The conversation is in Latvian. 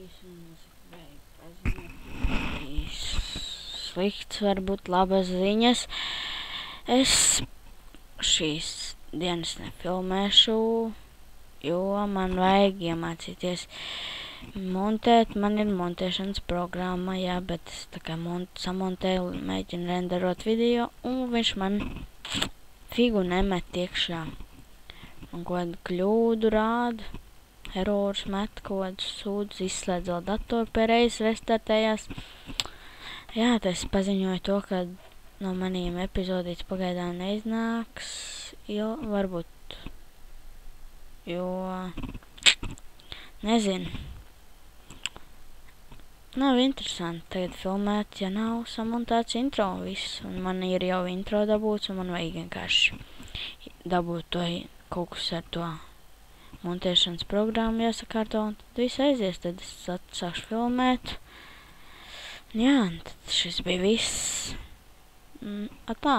visu mūziku vajag paziņot. Slikts, varbūt labas ziņas. Es šīs dienas nefilmēšu, jo man vajag iemācīties montēt. Man ir montēšanas programma, jā, bet es tā kā samontēju, mēģinu renderot video, un viņš man figu nemet iekšā. Un ko kļūdu rāda. Erors met, ko sūdz, izslēdz vēl datoru, pēreiz restartējās. Jā, tas paziņoja to, ka no maniem epizodītes pagaidām neiznāks, varbūt, jo, nezinu. Nav interesanti tagad filmēt, ja nav samontēts intro un viss, un man ir jau intro dabūts, un man vajag vienkārši dabūt to kaut kas ar to montēšanas programmu jāsakārto, un tad viss aizies, tad es sākšu filmēt. Jā, tad šis bija viss. Tā.